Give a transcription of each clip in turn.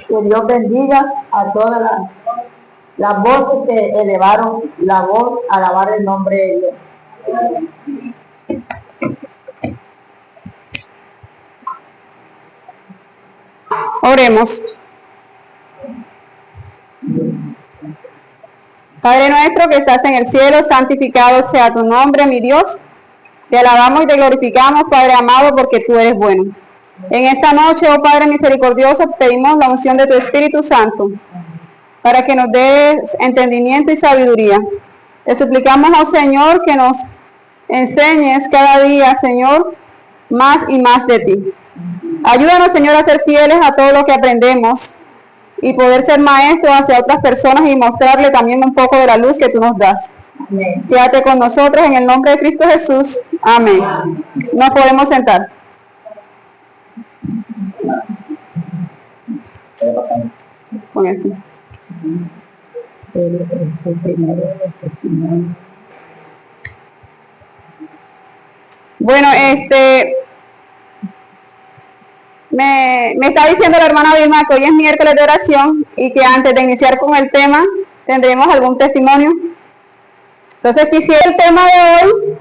Que Dios bendiga a todas las voces que elevaron la voz a alabar el nombre de Dios. Oremos. Padre nuestro que estás en el cielo, santificado sea tu nombre, mi Dios. Te alabamos y te glorificamos, Padre amado, porque tú eres bueno. En esta noche, oh Padre misericordioso, pedimos la unción de tu Espíritu Santo, para que nos des entendimiento y sabiduría. Te suplicamos, oh Señor, que nos enseñes cada día, Señor, más y más de ti. Ayúdanos, Señor, a ser fieles a todo lo que aprendemos y poder ser maestros hacia otras personas y mostrarle también un poco de la luz que tú nos das. Amén. Quédate con nosotros en el nombre de Cristo Jesús. Amén. Amén. Nos podemos sentar. Con esto. Bueno, me está diciendo la hermana Vilma que hoy es miércoles de oración y que antes de iniciar con el tema tendremos algún testimonio. Entonces quisiera el tema de hoy,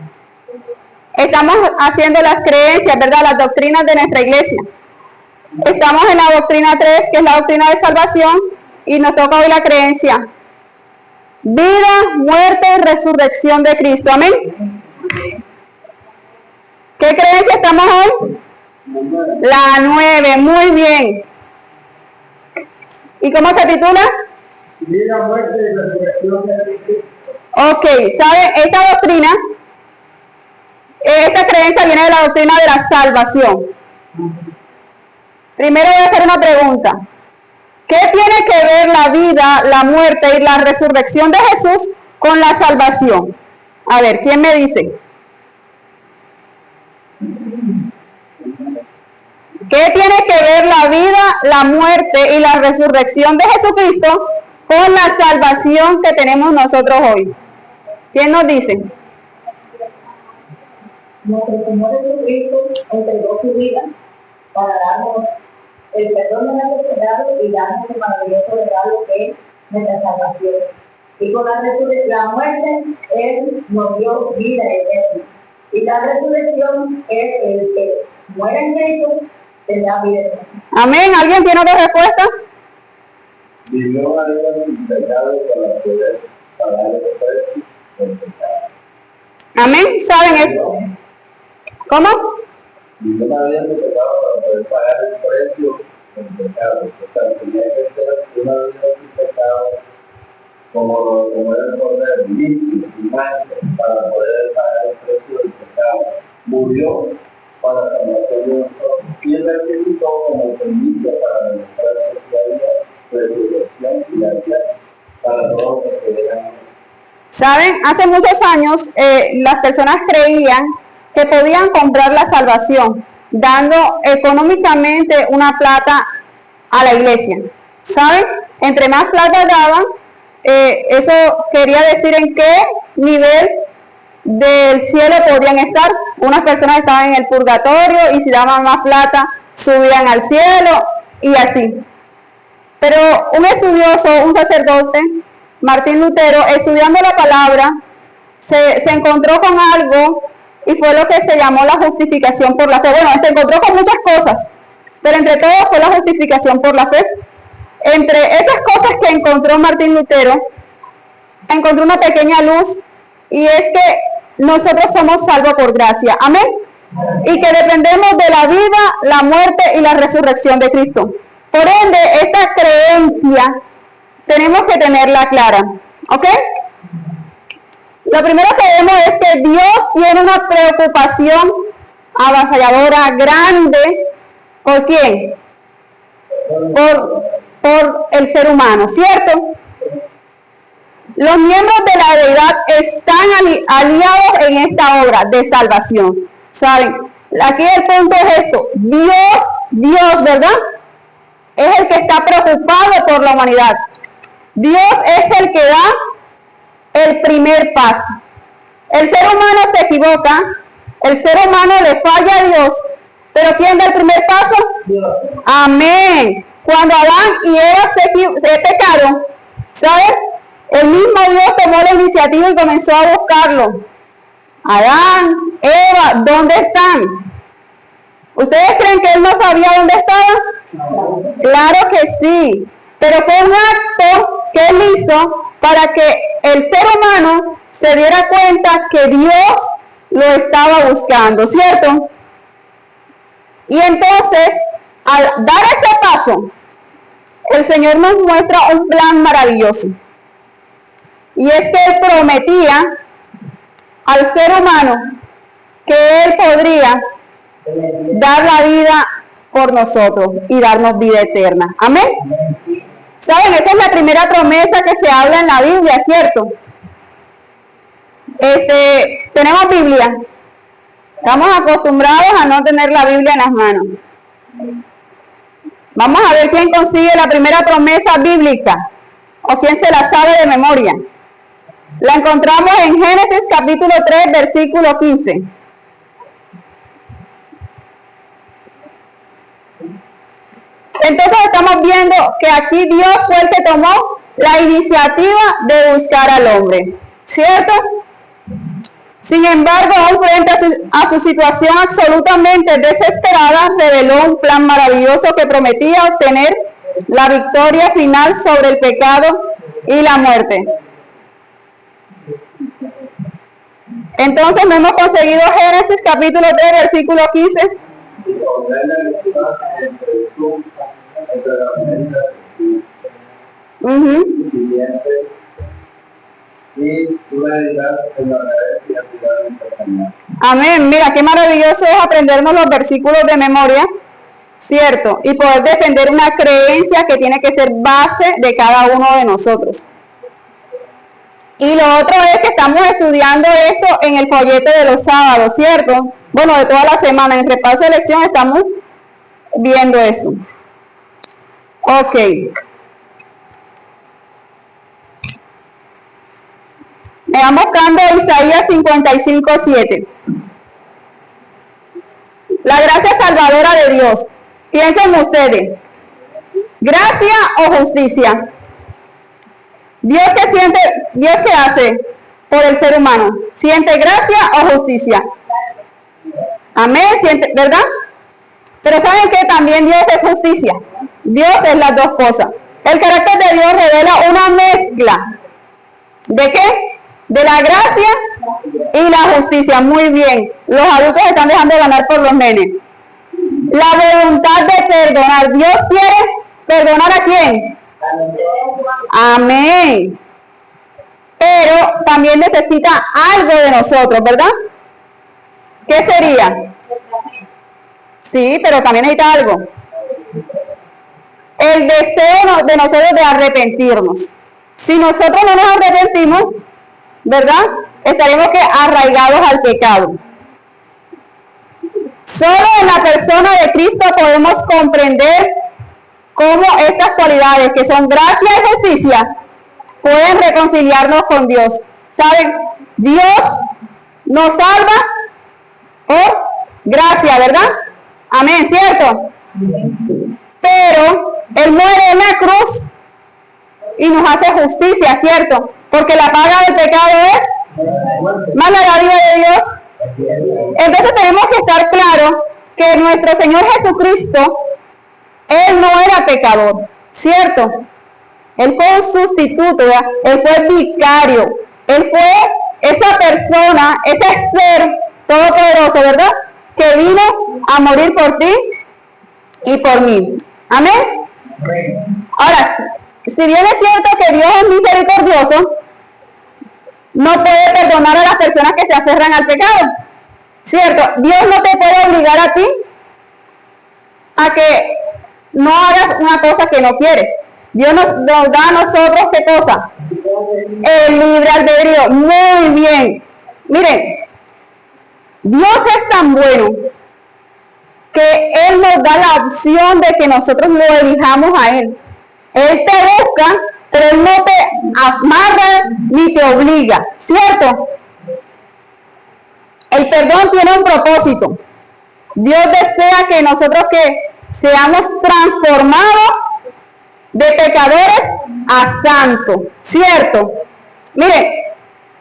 estamos haciendo las creencias, ¿verdad? Las doctrinas de nuestra iglesia. Estamos en la doctrina 3, que es la doctrina de salvación, y nos toca hoy la creencia. Vida, muerte y resurrección de Cristo. Amén. ¿Qué creencia estamos hoy? La 9, muy bien. ¿Y cómo se titula? Vida, muerte y resurrección de Cristo. Ok, ¿sabe? Esta creencia viene de la doctrina de la salvación. Primero voy a hacer una pregunta. ¿Qué tiene que ver la vida, la muerte y la resurrección de Jesús con la salvación? A ver, ¿quién me dice? ¿Qué tiene que ver la vida, la muerte y la resurrección de Jesucristo con la salvación que tenemos nosotros hoy? ¿Quién nos dice? Nuestro Señor Jesucristo entregó su vida para darnos el perdón de nuestros pecados y darnos el maravilloso regalo que es nuestra salvación. Y con la muerte, Él nos dio vida eterna. Y la resurrección es el que muere en Cristo, tendrá vida eterna. Amén. ¿Alguien tiene otra respuesta? Vivió a Dios sin pecado para poder pagar el precio del pecado. Amén. ¿Saben esto? ¿Cómo? Vivió a Dios sin pecado para poder pagar el precio del pecado. O sea, tenía que ser una vida sin pecado como era el poder limpio y mancha para poder pagar el precio del pecado. Murió para salvación de nosotros y resucitó como servicio para demostrar su vida, resurrección y la vida para todos los que vean. Saben, hace muchos años las personas creían que podían comprar la salvación dando económicamente una plata a la iglesia. ¿Saben? Entre más plata daban, eso quería decir en qué nivel del cielo podían estar. Unas personas estaban en el purgatorio y si daban más plata subían al cielo y así. Pero un estudioso, un sacerdote, Martín Lutero, estudiando la palabra, se encontró con algo y fue lo que se llamó la justificación por la fe. Bueno, se encontró con muchas cosas, pero entre todas fue la justificación por la fe. Entre esas cosas que encontró Martín Lutero, encontró una pequeña luz, y es que nosotros somos salvos por gracia. Amén. Y que dependemos de la vida, la muerte y la resurrección de Cristo. Por ende, esta creencia tenemos que tenerla clara. ¿Ok? Lo primero que vemos es que Dios tiene una preocupación avasalladora, grande. ¿Por quién? Por el ser humano, ¿cierto? Los miembros de la deidad están aliados en esta obra de salvación. ¿Saben? Aquí el punto es esto. Dios, ¿verdad? Es el que está preocupado por la humanidad. Dios es el que da el primer paso. El ser humano se equivoca, el ser humano le falla a Dios, pero ¿quién da el primer paso? Dios. Amén. Cuando Adán y Eva se pecaron, ¿sabes? El mismo Dios tomó la iniciativa y comenzó a buscarlo. Adán, Eva, ¿dónde están? ¿Ustedes creen que él no sabía dónde estaban? Claro que sí, pero fue un acto que él hizo para que el ser humano se diera cuenta que Dios lo estaba buscando, ¿cierto? Y entonces, al dar este paso, el Señor nos muestra un plan maravilloso. Y es que Él prometía al ser humano que Él podría dar la vida por nosotros y darnos vida eterna. Amén. ¿Saben? Esta es la primera promesa que se habla en la Biblia, ¿cierto? Tenemos Biblia. Estamos acostumbrados a no tener la Biblia en las manos. Vamos a ver quién consigue la primera promesa bíblica o quién se la sabe de memoria. La encontramos en Génesis capítulo 3, versículo 15. Entonces estamos viendo que aquí Dios fue el que tomó la iniciativa de buscar al hombre, ¿cierto? Sin embargo, aún frente a su situación absolutamente desesperada, reveló un plan maravilloso que prometía obtener la victoria final sobre el pecado y la muerte. Entonces, ¿no hemos conseguido Génesis capítulo 3, versículo 15? Amén. Mira, qué maravilloso es aprendernos los versículos de memoria, ¿cierto? Y poder defender una creencia que tiene que ser base de cada uno de nosotros. Y lo otro es que estamos estudiando esto en el folleto de los sábados, ¿cierto? Bueno, de toda la semana, en el repaso de lección estamos viendo esto. Ok. Me van buscando Isaías 55:7. La gracia salvadora de Dios. Piensen ustedes. ¿Gracia o justicia? Dios que hace por el ser humano. ¿Siente gracia o justicia? Amén, ¿verdad? Pero ¿saben que también Dios es justicia? Dios es las dos cosas. El carácter de Dios revela una mezcla. ¿De qué? De la gracia y la justicia. Muy bien. Los adultos están dejando de ganar por los nenes. La voluntad de perdonar. Dios quiere perdonar ¿a quién? Amén. Pero también necesita algo de nosotros, ¿verdad? ¿Qué sería? Sí, pero también necesita algo. El deseo de nosotros de arrepentirnos. Si nosotros no nos arrepentimos, ¿verdad? Estaremos que arraigados al pecado. Solo en la persona de Cristo podemos comprender cómo estas cualidades, que son gracia y justicia, pueden reconciliarnos con Dios. ¿Saben? Dios nos salva por gracia, ¿verdad? Amén, ¿cierto? Pero Él muere en la cruz y nos hace justicia, ¿cierto? Porque la paga del pecado es más la dádiva de Dios. Entonces tenemos que estar claros que nuestro Señor Jesucristo, Él no era pecador, ¿cierto? Él fue un sustituto, ¿verdad? Él fue vicario. Él fue esa persona, ese ser todopoderoso, ¿verdad? Que vino a morir por ti y por mí. Amén. Ahora, si bien es cierto que Dios es misericordioso, no puede perdonar a las personas que se aferran al pecado, ¿cierto? Dios no te puede obligar a ti a que no hagas una cosa que no quieres. Dios nos da a nosotros, ¿qué cosa? El libre albedrío. Muy bien. Miren, Dios es tan bueno que Él nos da la opción de que nosotros lo elijamos a Él. Él te busca, pero Él no te amarra ni te obliga, ¿cierto? El perdón tiene un propósito. Dios desea que nosotros que seamos transformados pecadores a santos, ¿cierto? Miren,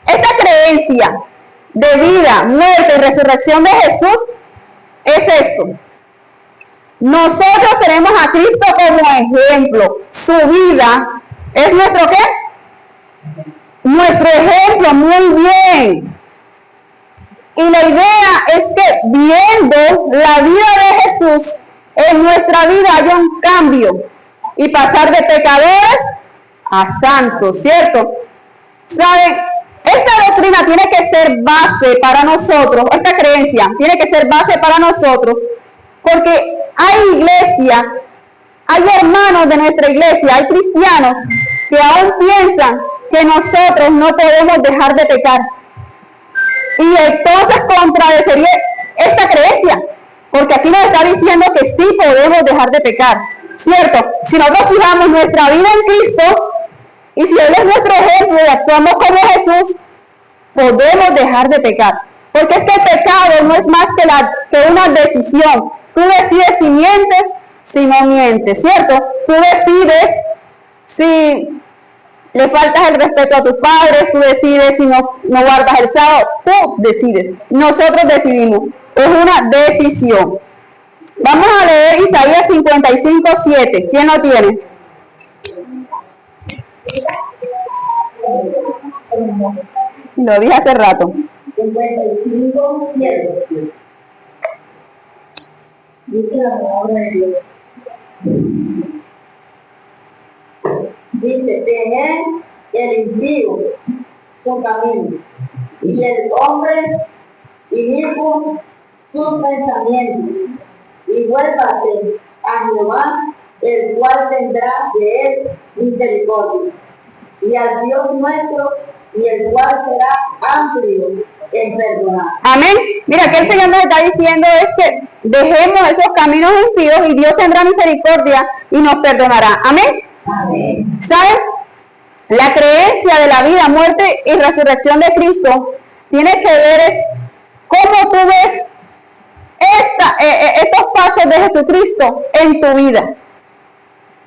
esta creencia de vida, muerte y resurrección de Jesús es esto. Nosotros tenemos a Cristo como ejemplo. Su vida es nuestro ¿qué? Nuestro ejemplo, muy bien. Y la idea es que viendo la vida de Jesús, en nuestra vida haya un cambio y pasar de pecadores a santos, ¿cierto? ¿Saben? Esta doctrina tiene que ser base para nosotros, esta creencia tiene que ser base para nosotros, porque hay iglesia, hay hermanos de nuestra iglesia, hay cristianos que aún piensan que nosotros no podemos dejar de pecar. Y entonces contradeciría esta creencia, porque aquí nos está diciendo que sí podemos dejar de pecar, ¿cierto? Si nosotros fijamos nuestra vida en Cristo, y si Él es nuestro ejemplo y actuamos como Jesús, podemos dejar de pecar. Porque es que el pecado no es más que una decisión. Tú decides si mientes, si no mientes, ¿cierto? Tú decides si le faltas el respeto a tus padres, tú decides si no guardas el sábado, tú decides. Nosotros decidimos. Es una decisión. Vamos a leer Isaías 55:7. ¿Quién lo tiene? Lo dije hace rato. 55:7. Dice la palabra de Dios. Dice, dejé el impío su camino, y el hombre inicuo sus pensamientos, y vuélvase a Jehová, el cual tendrá de él misericordia, y al Dios nuestro, y el cual será amplio en perdonar. Amén. Mira, que el Señor nos está diciendo es que dejemos esos caminos impíos y Dios tendrá misericordia y nos perdonará. Amén. Amén. ¿Saben? La creencia de la vida, muerte y resurrección de Cristo tiene que ver es cómo tú ves estos pasos de Jesucristo en tu vida,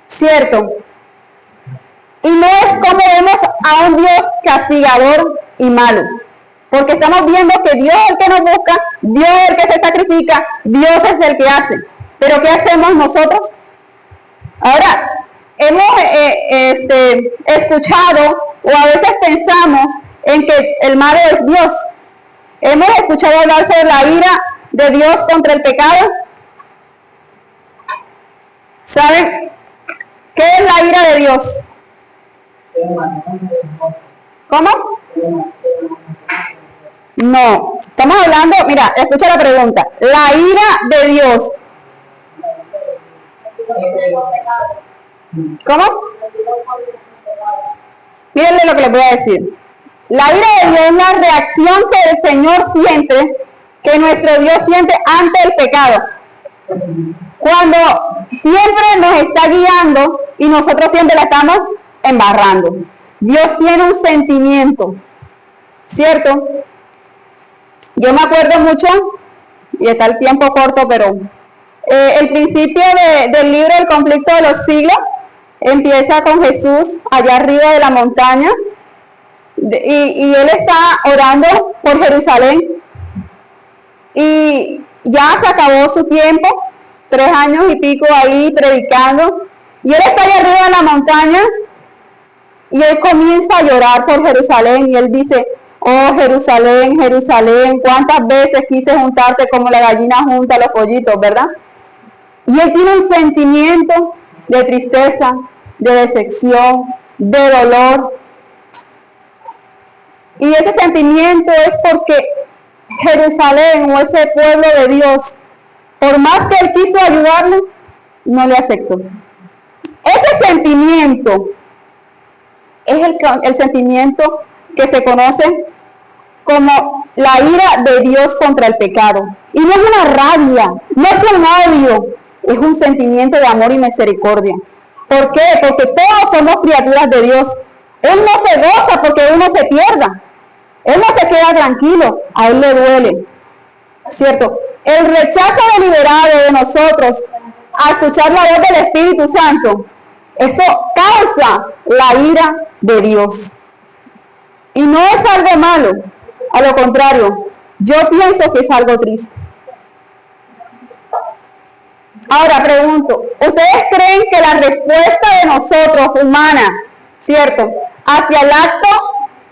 ¿cierto? Y no es como vemos a un Dios castigador y malo, porque estamos viendo que Dios es el que nos busca, Dios es el que se sacrifica, Dios es el que hace. Pero ¿qué hacemos nosotros? Ahora, hemos escuchado o a veces pensamos en que el malo es Dios. Hemos escuchado hablar sobre la ira de Dios contra el pecado. ¿Saben qué es la ira de Dios? ¿Cómo? No, estamos hablando, mira, escucha la pregunta. La ira de Dios. ¿Cómo? Mírenle lo que les voy a decir. La ira de Dios es la reacción que el Señor siente, que nuestro Dios siente ante el pecado. Cuando siempre nos está guiando y nosotros siempre la estamos embarrando. Dios tiene un sentimiento, ¿cierto? Yo me acuerdo mucho, y está el tiempo corto, pero el principio del libro El conflicto de los siglos empieza con Jesús allá arriba de la montaña y él está orando por Jerusalén y ya se acabó su tiempo, 3 años y pico ahí predicando, y él está allá arriba de la montaña y él comienza a llorar por Jerusalén y él dice: oh Jerusalén, Jerusalén, cuántas veces quise juntarte como la gallina junta a los pollitos, ¿verdad? Y él tiene un sentimiento de tristeza, de decepción, de dolor. Y ese sentimiento es porque Jerusalén o ese pueblo de Dios, por más que él quiso ayudarlo, no le aceptó. Ese sentimiento es el sentimiento que se conoce como la ira de Dios contra el pecado. Y no es una rabia, no es un odio, es un sentimiento de amor y misericordia. ¿Por qué? Porque todos somos criaturas de Dios. Él no se goza porque uno se pierda. Él no se queda tranquilo, a él le duele, ¿cierto? El rechazo deliberado de nosotros a escuchar la voz del Espíritu Santo, eso causa la ira de Dios. Y no es algo malo, a lo contrario, yo pienso que es algo triste. Ahora pregunto, ¿ustedes creen que la respuesta de nosotros, humana, cierto, hacia el acto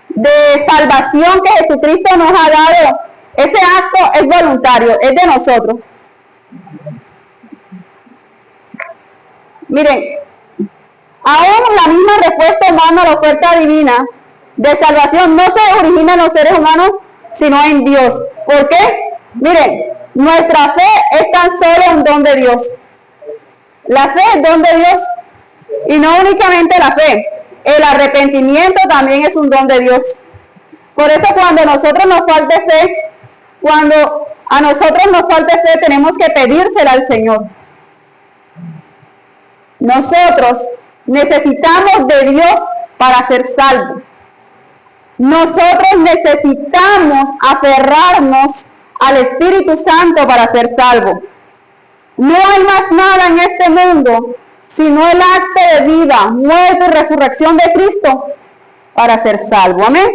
de salvación que Jesucristo nos ha dado, ese acto es voluntario, es de nosotros? Miren, aún la misma respuesta humana a la oferta divina de salvación no se origina en los seres humanos, sino en Dios. ¿Por qué? Miren, nuestra fe es tan solo un don de Dios. La fe es don de Dios. Y no únicamente la fe, el arrepentimiento también es un don de Dios. Por eso cuando a nosotros nos falte fe, tenemos que pedírsela al Señor. Nosotros necesitamos de Dios para ser salvos. Nosotros necesitamos aferrarnos al Espíritu Santo para ser salvos. No hay más nada en este mundo sino el acto de vida, muerte y resurrección de Cristo para ser salvo. Amén.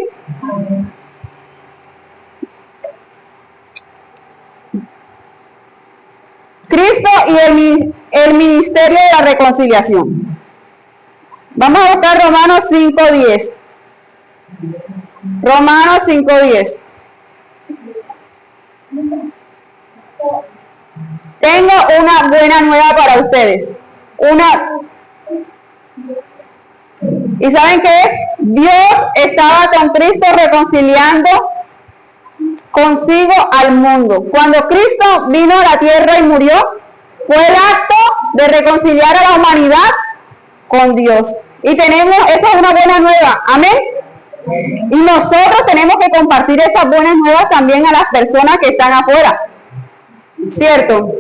Cristo y el ministerio de la reconciliación. Vamos a buscar Romanos 5:10. Romanos 5:10. Tengo una buena nueva para ustedes. ¿Y saben qué es? Dios estaba con Cristo reconciliando consigo al mundo. Cuando Cristo vino a la tierra y murió, fue el acto de reconciliar a la humanidad con Dios. Y esa es una buena nueva. Amén. Y nosotros tenemos que compartir esas buenas nuevas también a las personas que están afuera. ¿Cierto?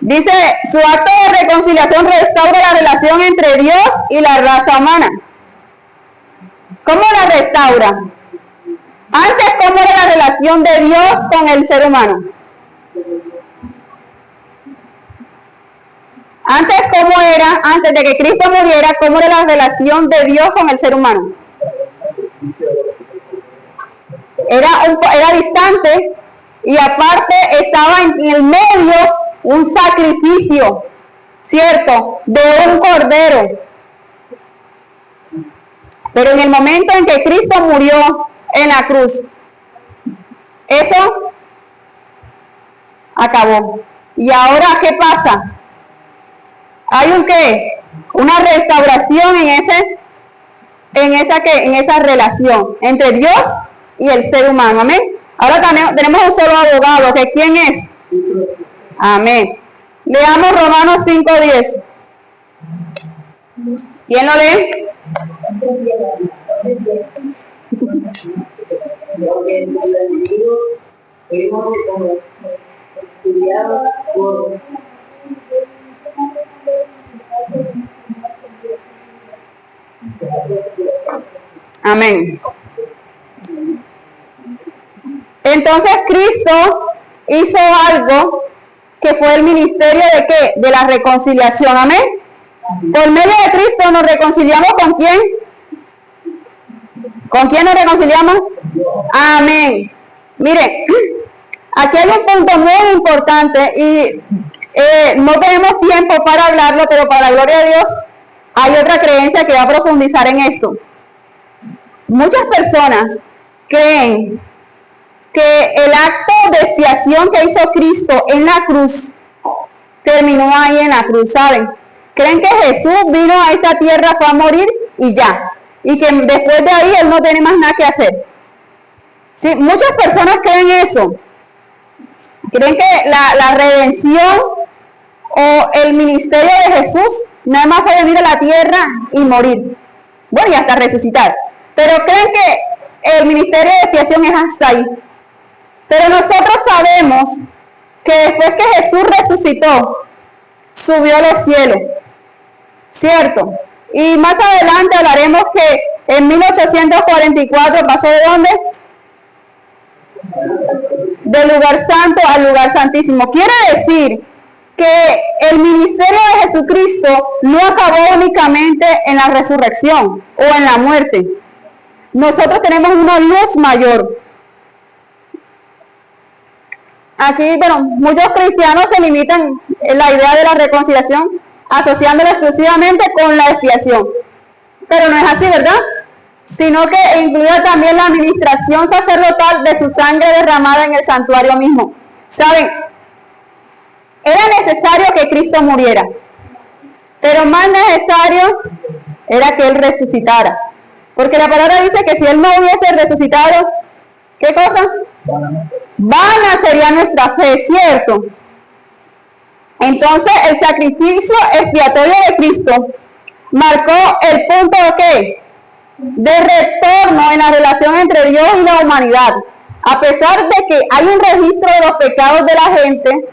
Dice, su acto de reconciliación restaura la relación entre Dios y la raza humana. ¿Cómo la restaura? Antes, ¿cómo era la relación de Dios con el ser humano? Antes de que Cristo muriera, ¿cómo era la relación de Dios con el ser humano? Era distante, y aparte estaba en el medio un sacrificio, ¿cierto?, de un cordero. Pero en el momento en que Cristo murió en la cruz, eso acabó. ¿Y ahora qué pasa? Hay una restauración en esa relación entre Dios y el ser humano. Amén. Ahora tenemos un solo abogado, que ¿quién es? Amén. Leamos Romanos 5:10. ¿Quién lo lee? Porque el enemigo vimos como estudiado por amén. Entonces Cristo hizo algo que fue el ministerio ¿de qué? De la reconciliación. Amén. Por medio de Cristo nos reconciliamos ¿con quién? ¿Con quién nos reconciliamos? Amén. Mire, aquí hay un punto muy importante y no tenemos tiempo para hablarlo, pero para la gloria de Dios hay otra creencia que va a profundizar en esto. Muchas personas creen que el acto de expiación que hizo Cristo en la cruz terminó ahí en la cruz, ¿saben? Creen que Jesús vino a esta tierra, fue a morir y ya. Y que después de ahí Él no tiene más nada que hacer. ¿Sí? Muchas personas creen eso. Creen que la redención o el ministerio de Jesús nada más fue venir a la tierra y morir. Bueno, y hasta resucitar. Pero creen que el ministerio de expiación es hasta ahí. Pero nosotros sabemos que después que Jesús resucitó, subió a los cielos. ¿Cierto? Y más adelante hablaremos que en 1844 pasó ¿de dónde? del lugar santo al lugar santísimo. Quiere decir que el ministerio de Jesucristo no acabó únicamente en la resurrección o en la muerte. Nosotros tenemos una luz mayor. Aquí, bueno, muchos cristianos se limitan en la idea de la reconciliación asociándola exclusivamente con la expiación. Pero no es así, ¿verdad? Sino que incluye también la administración sacerdotal de su sangre derramada en el santuario mismo. ¿Saben? Era necesario que Cristo muriera, pero más necesario era que Él resucitara. Porque la palabra dice que si Él no hubiese resucitado, ¿qué cosa? Vana sería nuestra fe, ¿cierto? Entonces el sacrificio expiatorio de Cristo marcó el punto de ¿qué? De retorno en la relación entre Dios y la humanidad. A pesar de que hay un registro de los pecados de la gente,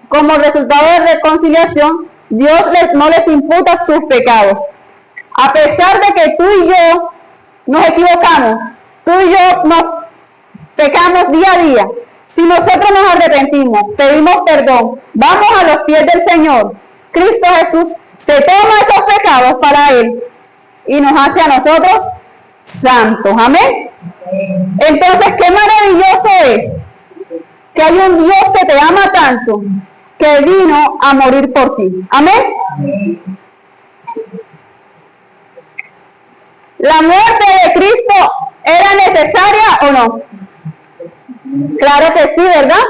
como resultado de reconciliación, Dios no les imputa sus pecados. A pesar de que tú y yo nos equivocamos, tú y yo nos pecamos día a día, si nosotros nos arrepentimos, pedimos perdón, vamos a los pies del Señor, Cristo Jesús se toma esos pecados para Él y nos hace a nosotros santos. Amén. Entonces, qué maravilloso es que hay un Dios que te ama tanto, que vino a morir por ti. Amén. ¿La muerte de Cristo era necesaria o no? Claro que sí, ¿verdad?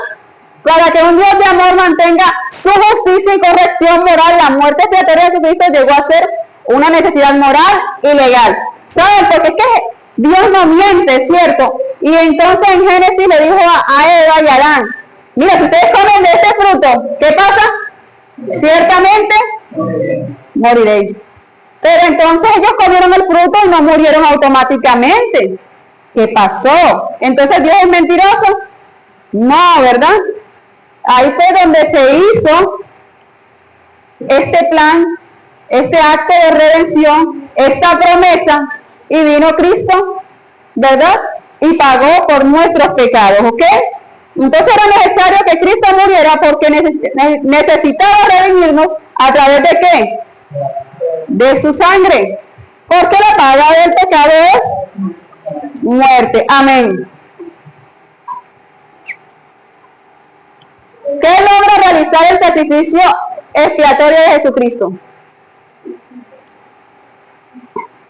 Para que un Dios de amor mantenga su justicia y corrección moral, la muerte expiatoria de Jesucristo llegó a ser una necesidad moral y legal. ¿Saben? Porque es que Dios no miente, ¿cierto? Y entonces en Génesis le dijo a Eva y a Adán, mira, si ustedes comen de este fruto, ¿qué pasa? Ciertamente moriréis. Pero entonces ellos comieron el fruto y no murieron automáticamente. ¿Qué pasó? Entonces Dios es mentiroso. No, ¿verdad? Ahí fue donde se hizo este plan, este acto de redención, esta promesa, y vino Cristo, ¿verdad? Y pagó por nuestros pecados, ¿ok? Entonces era necesario que Cristo muriera porque necesitaba redimirnos a través de ¿qué? De su sangre. Porque la paga del pecado es muerte. Amén. ¿Qué logra realizar el sacrificio expiatorio de Jesucristo?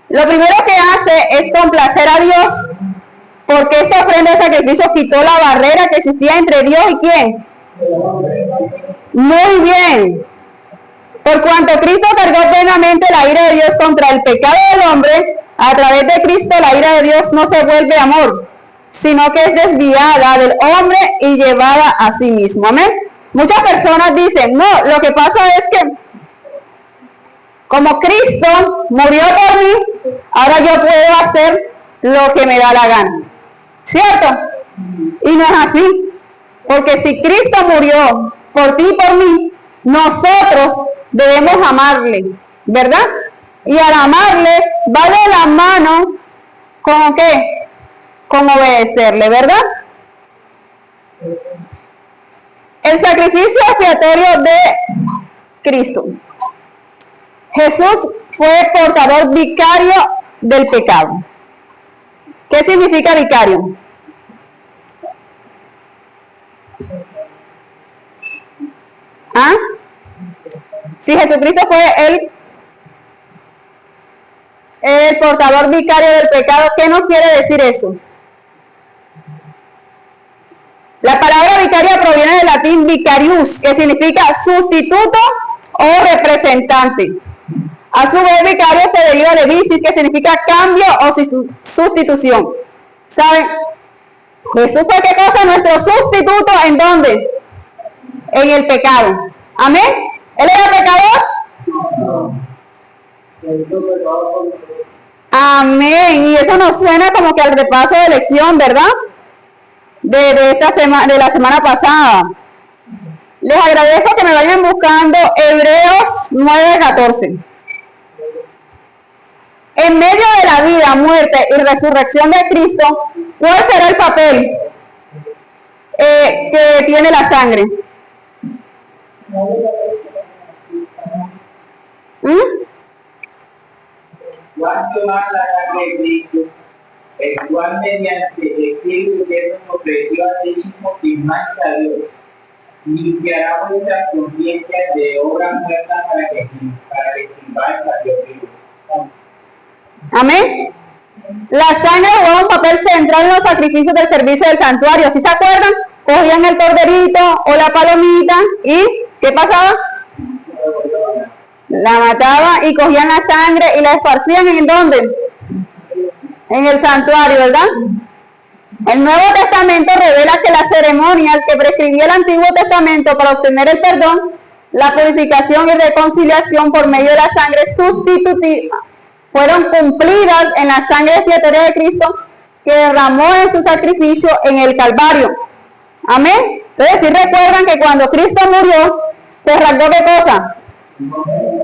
Lo primero que hace es complacer a Dios, porque esta ofrenda de sacrificio quitó la barrera que existía entre Dios y ¿quién? Muy bien. Por cuanto Cristo cargó plenamente la ira de Dios contra el pecado del hombre, a través de Cristo la ira de Dios no se vuelve amor, sino que es desviada del hombre y llevada a sí mismo. Amén. Muchas personas dicen, no, lo que pasa es que como Cristo murió por mí, ahora yo puedo hacer lo que me da la gana. ¿Cierto? Y no es así. Porque si Cristo murió por ti y por mí, nosotros debemos amarle, ¿verdad? Y al amarle va de la mano con ¿qué? Con obedecerle, ¿verdad? El sacrificio expiatorio de Cristo. Jesús fue portador vicario del pecado. ¿Qué significa vicario? ¿Ah? Si Jesucristo fue el portador vicario del pecado, ¿qué nos quiere decir eso? La palabra vicaria proviene del latín vicarius, que significa sustituto o representante. A su vez, vicario se deriva de vicis, que significa cambio o sustitución. ¿Saben? Jesús fue ¿qué cosa? Nuestro sustituto, ¿en dónde? En el pecado. ¿Amén? ¿Él era pecador? Amén. Y eso nos suena como que al repaso de lección, ¿verdad? De la semana pasada. Les agradezco que me vayan buscando Hebreos 9:14. En medio de la vida, muerte y resurrección de Cristo, ¿cuál será el papel que tiene la sangre. ¿Mm? Cuanto más la sangre de Cristo, el cual mediante el Espíritu Eterno nos ofreció a sí mismo sin mancha a Dios, limpiará vuestras conciencias de obras muertas para que sirváis a Dios vivo. Amén. La sangre jugaba un papel central en los sacrificios del servicio del santuario. ¿Sí se acuerdan? Cogían el corderito o la palomita y ¿qué pasaba? La mataban y cogían la sangre y la esparcían ¿en dónde? En el santuario, ¿verdad? El Nuevo Testamento revela que las ceremonias que prescribía el Antiguo Testamento para obtener el perdón, la purificación y reconciliación por medio de la sangre sustitutiva fueron cumplidas en la sangre expiatoria de Cristo que derramó en su sacrificio en el Calvario. Amén. Entonces, si recuerdan que cuando Cristo murió, se rasgó ¿qué cosa?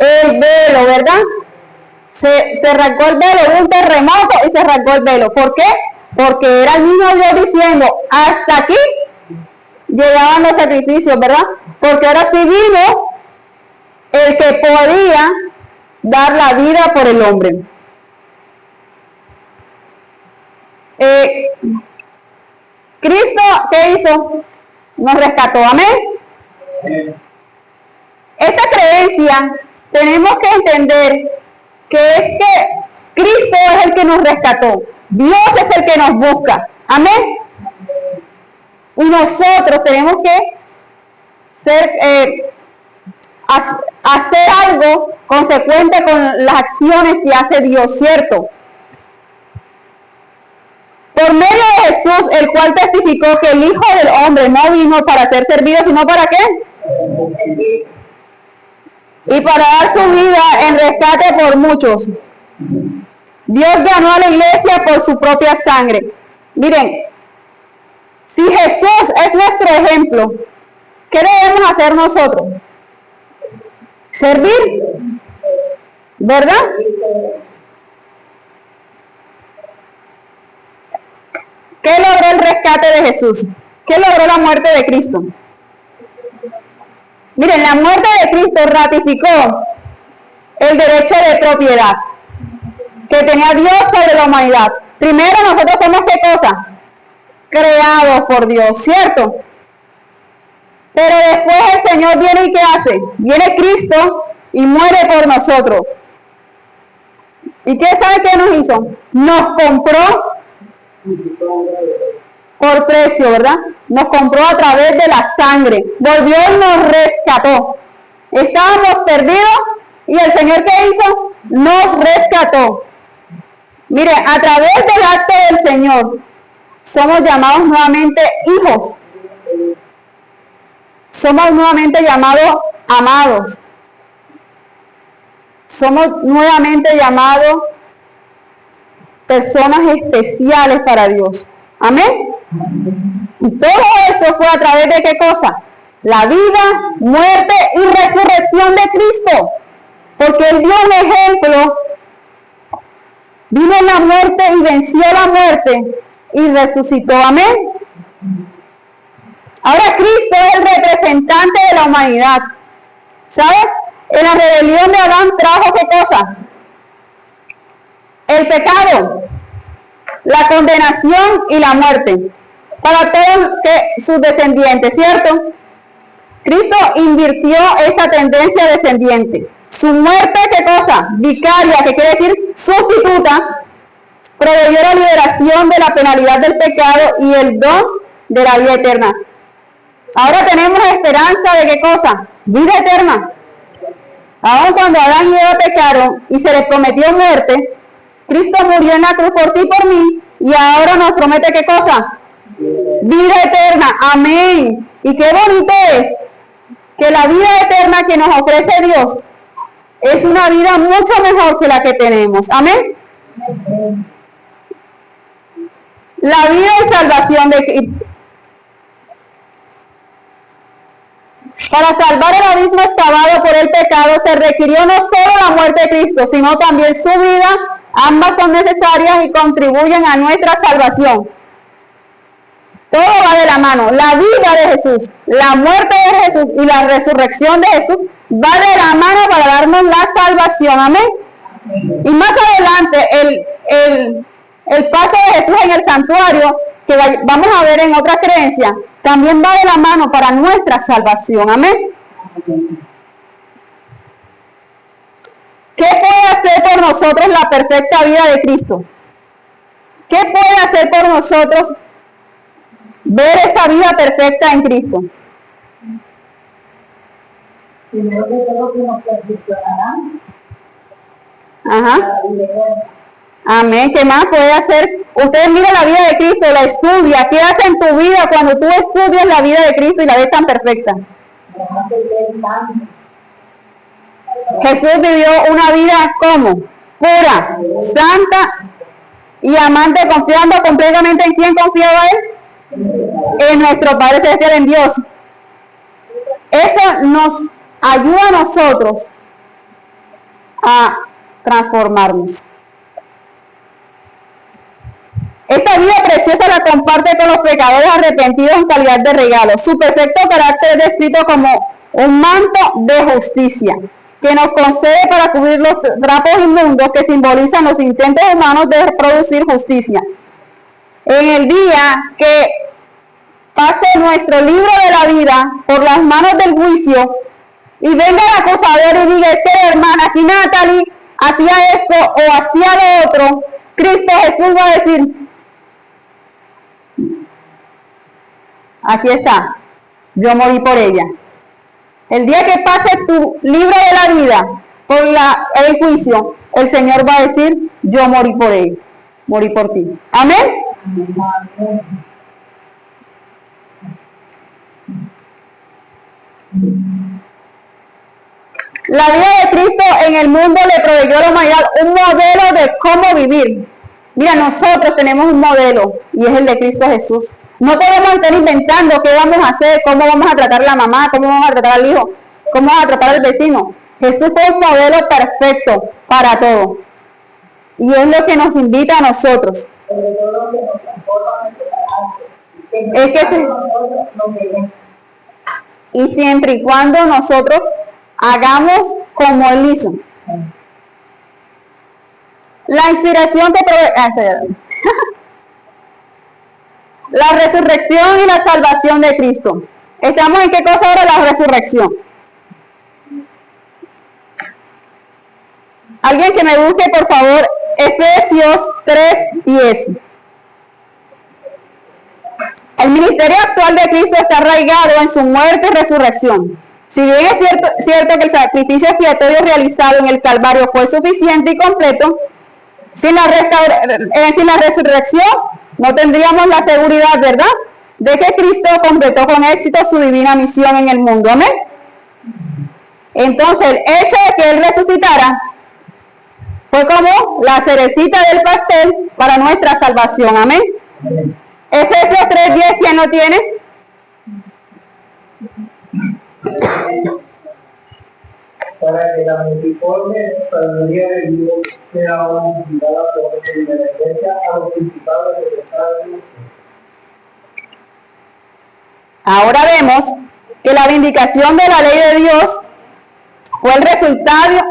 El velo, ¿verdad? Se rasgó el velo, hubo un terremoto y se rasgó el velo. ¿Por qué? Porque era el mismo Dios diciendo, hasta aquí llegaban los sacrificios, ¿verdad? Porque ahora sí vino el que podía dar la vida por el hombre. Cristo, ¿qué hizo? Nos rescató, amén. Esta creencia tenemos que entender que es que Cristo es el que nos rescató, Dios es el que nos busca, amén. Y nosotros tenemos que hacer algo consecuente con las acciones que hace Dios, ¿cierto? Por medio de Jesús, el cual testificó que el Hijo del Hombre no vino para ser servido, sino para ¿qué? Y para dar su vida en rescate por muchos. Dios ganó a la iglesia por su propia sangre. Miren, si Jesús es nuestro ejemplo, ¿qué debemos hacer nosotros? Servir, ¿verdad? ¿Qué logró el rescate de Jesús? ¿Qué logró la muerte de Cristo? Miren, la muerte de Cristo ratificó el derecho de propiedad que tenía Dios sobre la humanidad. Primero nosotros somos ¿qué cosa? Creados por Dios, ¿cierto? Pero después el Señor viene y ¿qué hace? Viene Cristo y muere por nosotros. ¿Y qué sabe qué nos hizo? Nos compró por precio, ¿verdad? Nos compró a través de la sangre. Volvió y nos rescató. Estábamos perdidos y el Señor ¿qué hizo? Nos rescató. Mire, a través del acto del Señor somos llamados nuevamente hijos. Somos nuevamente llamados amados. Somos nuevamente llamados personas especiales para Dios. Amén. Y todo eso fue a través de ¿qué cosa? La vida, muerte y resurrección de Cristo. Porque Él dio un ejemplo. Vino en la muerte y venció la muerte y resucitó. Amén. Ahora Cristo es el representante de la humanidad. ¿Sabes? En la rebelión de Adán trajo ¿qué cosa? El pecado, la condenación y la muerte para todos sus descendientes, ¿cierto? Cristo invirtió esa tendencia descendiente. Su muerte, ¿qué cosa? Vicaria, que quiere decir sustituta, proveyó la liberación de la penalidad del pecado y el don de la vida eterna. Ahora tenemos esperanza de ¿qué cosa? Vida eterna. Aun cuando Adán y Eva pecaron y se les prometió muerte, Cristo murió en la cruz por ti y por mí, y ahora nos promete ¿qué cosa? Vida eterna. Amén. Y qué bonito es que la vida eterna que nos ofrece Dios es una vida mucho mejor que la que tenemos. Amén. La vida y salvación de Cristo. Para salvar el abismo excavado por el pecado se requirió no solo la muerte de Cristo, sino también su vida. Ambas son necesarias y contribuyen a nuestra salvación. Todo va de la mano. La vida de Jesús, la muerte de Jesús y la resurrección de Jesús va de la mano para darnos la salvación. Amén. Y más adelante, el paso de Jesús en el santuario, que vamos a ver en otra creencia, también va de la mano para nuestra salvación. Amén. ¿Qué puede hacer por nosotros la perfecta vida de Cristo? ¿Qué puede hacer por nosotros ver esa vida perfecta en Cristo? Primero que todo, que nos perfeccionará. Ajá. Amén. ¿Qué más puede hacer? Usted mira la vida de Cristo, la estudia. ¿Qué hace en tu vida cuando tú estudias la vida de Cristo y la ves tan perfecta? Jesús vivió una vida como pura, santa y amante, confiando completamente en quién confiaba él, en nuestro Padre Celestial, en Dios. Eso nos ayuda a nosotros a transformarnos. Esta vida preciosa la comparte con los pecadores arrepentidos en calidad de regalo. Su perfecto carácter es descrito como un manto de justicia que nos concede para cubrir los trapos inmundos que simbolizan los intentos humanos de producir justicia. En el día que pase nuestro libro de la vida por las manos del juicio y venga el acusador y diga, hermana, aquí Natalie hacía esto o hacía lo otro, Cristo Jesús va a decir, aquí está, yo morí por ella. El día que pase tu libro de la vida por el juicio, el Señor va a decir, yo morí por él, morí por ti. Amén. La vida de Cristo en el mundo le proveyó a la humanidad un modelo de cómo vivir. Mira, nosotros tenemos un modelo y es el de Cristo Jesús. No podemos estar inventando qué vamos a hacer, cómo vamos a tratar a la mamá, cómo vamos a tratar al hijo, cómo vamos a tratar al vecino. Jesús fue un modelo perfecto para todo. Y es lo que nos invita a nosotros. Es que y siempre y cuando nosotros hagamos como Él hizo. La inspiración te provee. La resurrección y la salvación de Cristo. ¿Estamos en qué cosa ahora? La resurrección. Alguien que me busque, por favor, Efesios 3:10. El ministerio actual de Cristo está arraigado en su muerte y resurrección. Si bien es cierto que el sacrificio expiatorio realizado en el Calvario fue suficiente y completo, sin la resurrección no tendríamos la seguridad, ¿verdad?, de que Cristo completó con éxito su divina misión en el mundo. Amén. Entonces, el hecho de que Él resucitara fue como la cerecita del pastel para nuestra salvación. Amén. Efesios 3:10, ¿quién lo tiene? Para que la multiforme sabiduría de Dios sea unificada por la beneficencia a los principados de pecado. Ahora vemos que la vindicación de la ley de Dios fue el resultado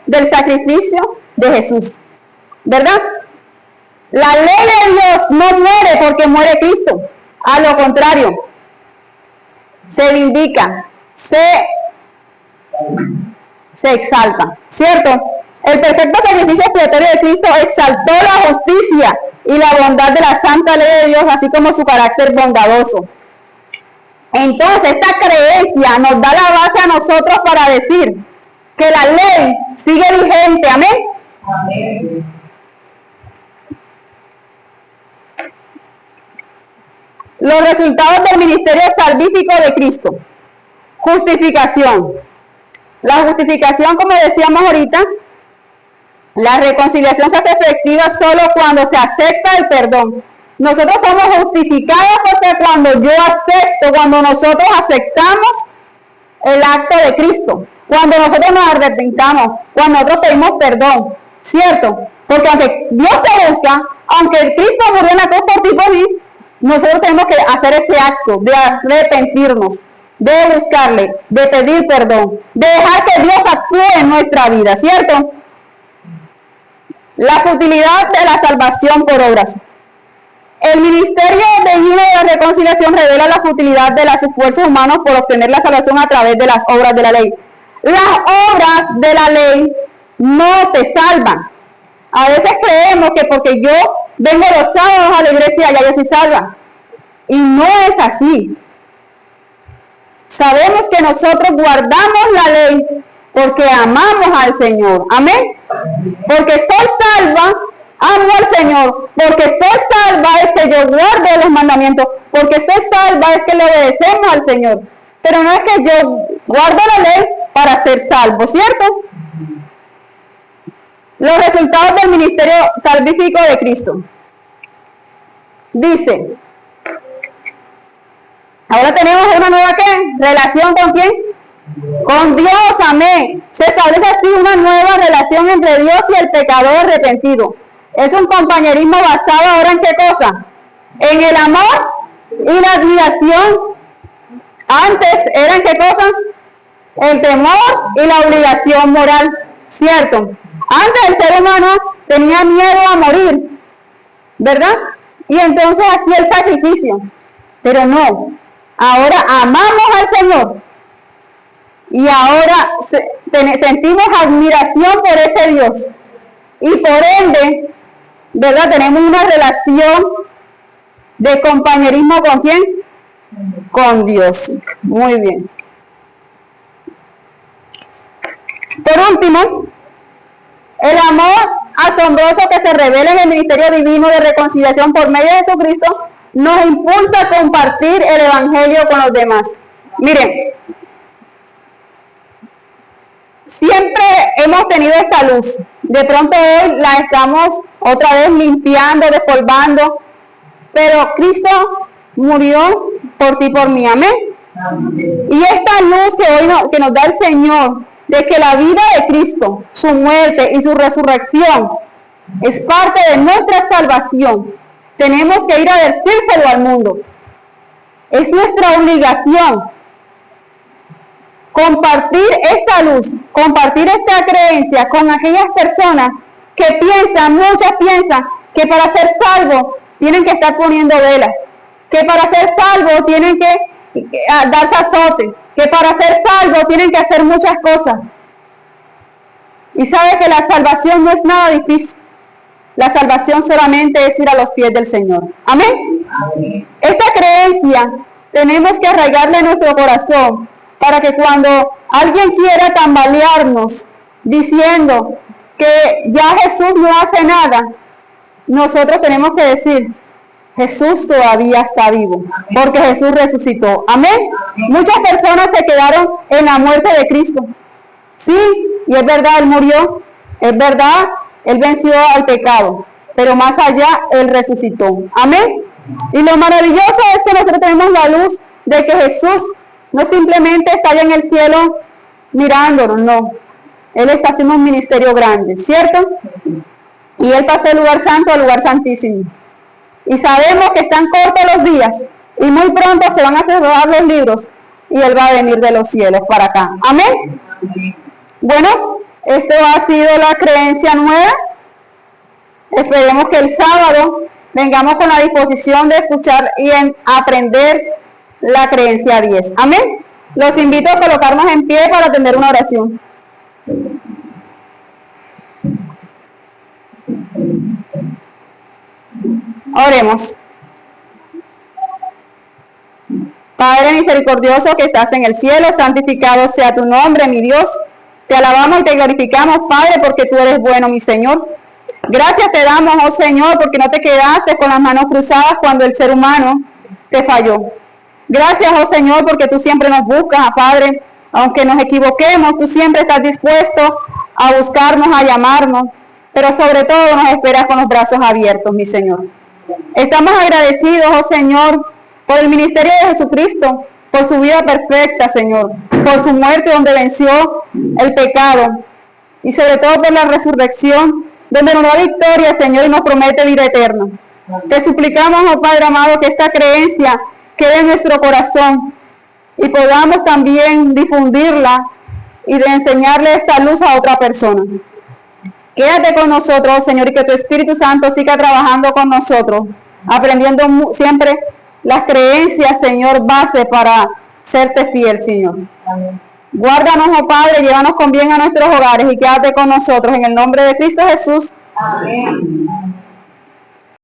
del sacrificio de Jesús, ¿verdad? La ley de Dios no muere porque muere Cristo, a lo contrario, se vindica, se exalta, ¿cierto? El perfecto sacrificio expiatorio de Cristo exaltó la justicia y la bondad de la santa ley de Dios, así como su carácter bondadoso. Entonces, esta creencia nos da la base a nosotros para decir que la ley sigue vigente. Amén. Amén. Los resultados del ministerio salvífico de Cristo. Justificación. La justificación, como decíamos ahorita, la reconciliación se hace efectiva solo cuando se acepta el perdón. Nosotros somos justificados porque cuando cuando nosotros aceptamos el acto de Cristo, cuando nosotros nos arrepentamos, cuando nosotros pedimos perdón, ¿cierto? Porque aunque Dios te busca, aunque Cristo murió en la cruz por ti por mí, nosotros tenemos que hacer ese acto de arrepentirnos, de buscarle, de pedir perdón, de dejar que Dios actúe en nuestra vida, ¿cierto? La futilidad de la salvación por obras. El ministerio divino de la reconciliación revela la futilidad de los esfuerzos humanos por obtener la salvación a través de las obras de la ley. Las obras de la ley no te salvan. A veces creemos que porque yo vengo los sábados a la iglesia ya yo soy salva. Y no es así. Sabemos que nosotros guardamos la ley porque amamos al Señor. Amén. Porque soy salva, amo al Señor. Porque soy salva es que yo guardo los mandamientos. Porque soy salva es que le obedecemos al Señor. Pero no es que yo guardo la ley para ser salvo, ¿cierto? Los resultados del ministerio salvífico de Cristo. Dice, ahora tenemos una nueva ¿qué? Relación con ¿quién? Con Dios, amén. Se establece así una nueva relación entre Dios y el pecador arrepentido. Es un compañerismo basado ahora en ¿qué cosa? En el amor y la admiración. Antes eran ¿qué cosa? El temor y la obligación moral, ¿cierto? Antes el ser humano tenía miedo a morir, ¿verdad? Y entonces hacía el sacrificio. Pero no, ahora amamos al Señor. Y ahora sentimos admiración por ese Dios. Y por ende, ¿verdad? Tenemos una relación de compañerismo ¿con quién? Con Dios. Muy bien. Por último, el amor asombroso que se revela en el ministerio divino de reconciliación por medio de Jesucristo nos impulsa a compartir el evangelio con los demás. Miren, siempre hemos tenido esta luz. De pronto hoy la estamos otra vez limpiando, despolvando, pero Cristo murió por ti y por mí. Amén. Y esta luz que hoy que nos da el Señor, de que la vida de Cristo, su muerte y su resurrección es parte de nuestra salvación. Tenemos que ir a decírselo al mundo. Es nuestra obligación compartir esta luz, compartir esta creencia con aquellas personas que muchas piensan que para ser salvos tienen que estar poniendo velas, que para ser salvos tienen que darse azotes, que para ser salvos tienen que hacer muchas cosas. Y sabe que la salvación no es nada difícil. La salvación solamente es ir a los pies del Señor. Amén. Amén. Esta creencia tenemos que arraigarla en nuestro corazón para que cuando alguien quiera tambalearnos diciendo que ya Jesús no hace nada, nosotros tenemos que decir, Jesús todavía está vivo, porque Jesús resucitó. Amén. Muchas personas se quedaron en la muerte de Cristo. Sí, y es verdad, Él murió, es verdad, Él venció al pecado, pero más allá, Él resucitó. Amén. Y lo maravilloso es que nosotros tenemos la luz de que Jesús no simplemente está allá en el cielo mirándonos, no. Él está haciendo un ministerio grande, ¿cierto? Y Él pasó del lugar santo al lugar santísimo. Y sabemos que están cortos los días y muy pronto se van a cerrar los libros y Él va a venir de los cielos para acá. Amén. Bueno, esto ha sido la creencia nueva. Esperemos que el sábado vengamos con la disposición de escuchar y aprender la creencia 10. Amén. Los invito a colocarnos en pie para atender una oración. Oremos. Padre misericordioso que estás en el cielo, santificado sea tu nombre, mi Dios. Te alabamos y te glorificamos, Padre, porque tú eres bueno, mi Señor. Gracias te damos, oh Señor, porque no te quedaste con las manos cruzadas cuando el ser humano te falló. Gracias, oh Señor, porque tú siempre nos buscas, Padre. Aunque nos equivoquemos, tú siempre estás dispuesto a buscarnos, a llamarnos. Pero sobre todo nos esperas con los brazos abiertos, mi Señor. Estamos agradecidos, oh Señor, por el ministerio de Jesucristo, por su vida perfecta, Señor, por su muerte donde venció el pecado y sobre todo por la resurrección, donde nos da victoria, Señor, y nos promete vida eterna. Te suplicamos, oh Padre amado, que esta creencia quede en nuestro corazón y podamos también difundirla y de enseñarle esta luz a otra persona. Quédate con nosotros, Señor, y que tu Espíritu Santo siga trabajando con nosotros, aprendiendo siempre las creencias, Señor, base para serte fiel, Señor. Amén. Guárdanos, oh Padre, llévanos con bien a nuestros hogares y quédate con nosotros en el nombre de Cristo Jesús. Amén.